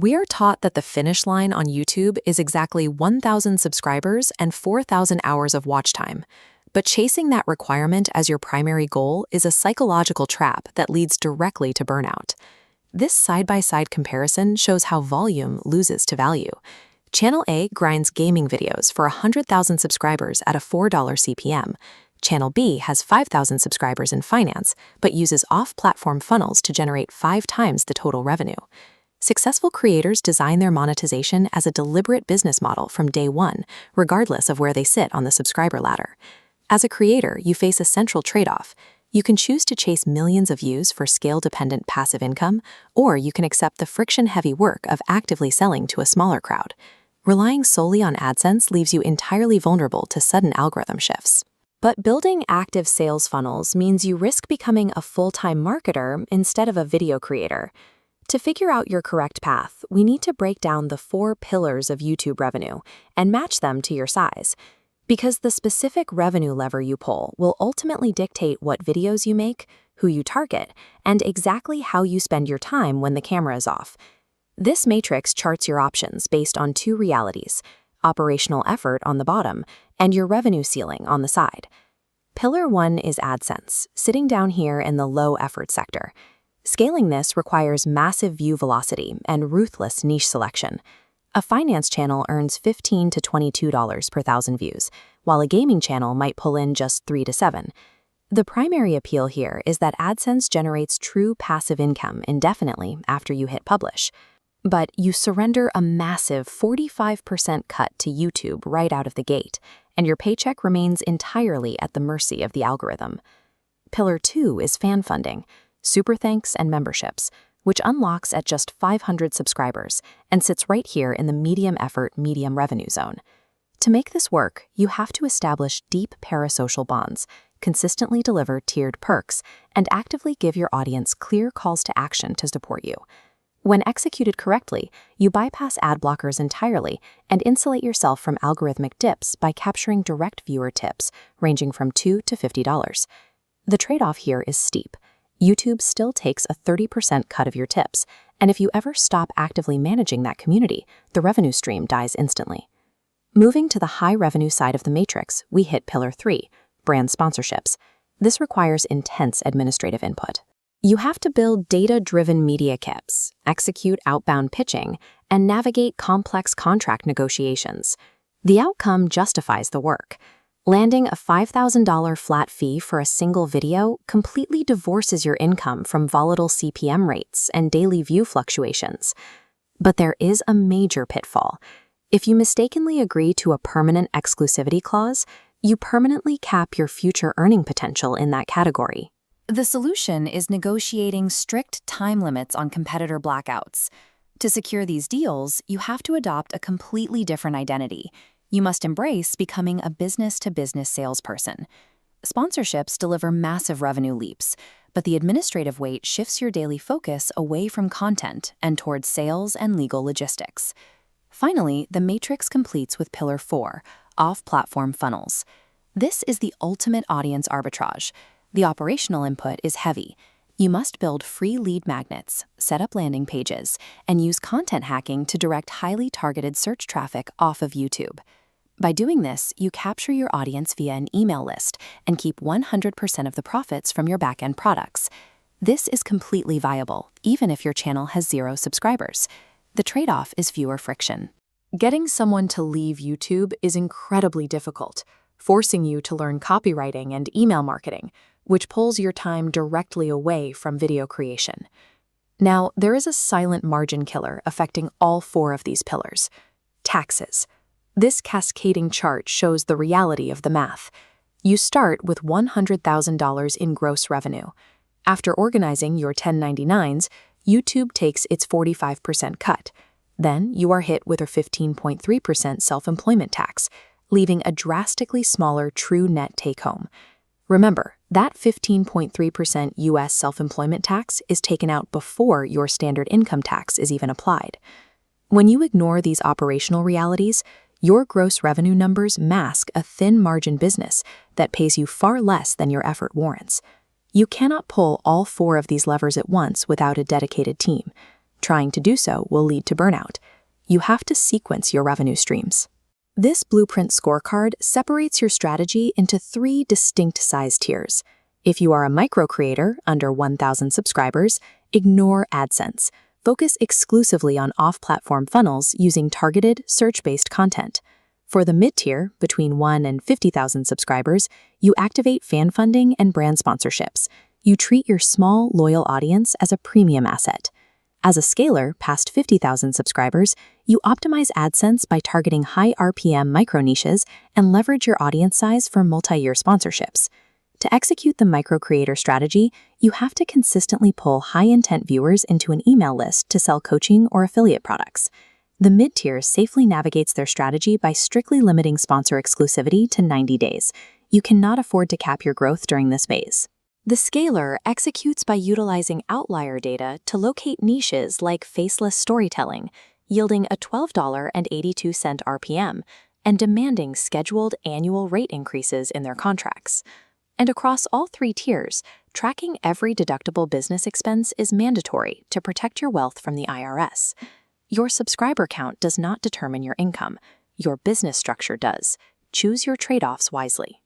We are taught that the finish line on YouTube is exactly 1,000 subscribers and 4,000 hours of watch time. But chasing that requirement as your primary goal is a psychological trap that leads directly to burnout. This side-by-side comparison shows how volume loses to value. Channel A grinds gaming videos for 100,000 subscribers at a $4 CPM. Channel B has 5,000 subscribers in finance, but uses off-platform funnels to generate 5 times the total revenue. Successful creators design their monetization as a deliberate business model from day one, regardless of where they sit on the subscriber ladder. As a creator, you face a central trade-off. You can choose to chase millions of views for scale-dependent passive income, or you can accept the friction-heavy work of actively selling to a smaller crowd. Relying solely on AdSense leaves you entirely vulnerable to sudden algorithm shifts. But building active sales funnels means you risk becoming a full-time marketer instead of a video creator. To figure out your correct path, we need to break down the 4 pillars of YouTube revenue and match them to your size. Because the specific revenue lever you pull will ultimately dictate what videos you make, who you target, and exactly how you spend your time when the camera is off. This matrix charts your options based on 2 realities: operational effort on the bottom and your revenue ceiling on the side. Pillar 1 is AdSense, sitting down here in the low-effort sector. Scaling this requires massive view velocity and ruthless niche selection. A finance channel earns $15 to $22 per 1,000 views, while a gaming channel might pull in just 3 to 7. The primary appeal here is that AdSense generates true passive income indefinitely after you hit publish. But you surrender a massive 45% cut to YouTube right out of the gate, and your paycheck remains entirely at the mercy of the algorithm. Pillar 2 is fan funding, super thanks and memberships, which unlocks at just 500 subscribers and sits right here in the medium effort, medium revenue zone. To make this work, you have to establish deep parasocial bonds, consistently deliver tiered perks, and actively give your audience clear calls to action to support you. When executed correctly, you bypass ad blockers entirely and insulate yourself from algorithmic dips by capturing direct viewer tips ranging from $2 to $50. The trade-off here is steep. YouTube still takes a 30% cut of your tips, and if you ever stop actively managing that community, the revenue stream dies instantly. Moving to the high revenue side of the matrix, we hit Pillar 3, brand sponsorships. This requires intense administrative input. You have to build data-driven media kits, execute outbound pitching, and navigate complex contract negotiations. The outcome justifies the work. Landing a $5,000 flat fee for a single video completely divorces your income from volatile CPM rates and daily view fluctuations. But there is a major pitfall. If you mistakenly agree to a permanent exclusivity clause, you permanently cap your future earning potential in that category. The solution is negotiating strict time limits on competitor blackouts. To secure these deals, you have to adopt a completely different identity. You must embrace becoming a business-to-business salesperson. Sponsorships deliver massive revenue leaps, but the administrative weight shifts your daily focus away from content and towards sales and legal logistics. Finally, the matrix completes with Pillar 4, off-platform funnels. This is the ultimate audience arbitrage. The operational input is heavy. You must build free lead magnets, set up landing pages, and use content hacking to direct highly targeted search traffic off of YouTube. By doing this, you capture your audience via an email list and keep 100% of the profits from your back-end products. This is completely viable, even if your channel has 0 subscribers. The trade-off is fewer friction. Getting someone to leave YouTube is incredibly difficult, forcing you to learn copywriting and email marketing, which pulls your time directly away from video creation. Now, there is a silent margin killer affecting all 4 of these pillars: taxes. This cascading chart shows the reality of the math. You start with $100,000 in gross revenue. After organizing your 1099s, YouTube takes its 45% cut. Then you are hit with a 15.3% self-employment tax, leaving a drastically smaller true net take-home. Remember, that 15.3% U.S. self-employment tax is taken out before your standard income tax is even applied. When you ignore these operational realities, your gross revenue numbers mask a thin margin business that pays you far less than your effort warrants. You cannot pull all 4 of these levers at once without a dedicated team. Trying to do so will lead to burnout. You have to sequence your revenue streams. This blueprint scorecard separates your strategy into 3 distinct size tiers. If you are a micro creator under 1,000 subscribers, ignore AdSense. Focus exclusively on off-platform funnels using targeted, search-based content. For the mid-tier, between 1 and 50,000 subscribers, you activate fan funding and brand sponsorships. You treat your small, loyal audience as a premium asset. As a scaler past 50,000 subscribers, you optimize AdSense by targeting high RPM micro-niches and leverage your audience size for multi-year sponsorships. To execute the micro-creator strategy, you have to consistently pull high-intent viewers into an email list to sell coaching or affiliate products. The mid-tier safely navigates their strategy by strictly limiting sponsor exclusivity to 90 days. You cannot afford to cap your growth during this phase. The scaler executes by utilizing outlier data to locate niches like faceless storytelling, yielding a $12.82 RPM, and demanding scheduled annual rate increases in their contracts. And across all 3 tiers, tracking every deductible business expense is mandatory to protect your wealth from the IRS. Your subscriber count does not determine your income. Your business structure does. Choose your trade-offs wisely.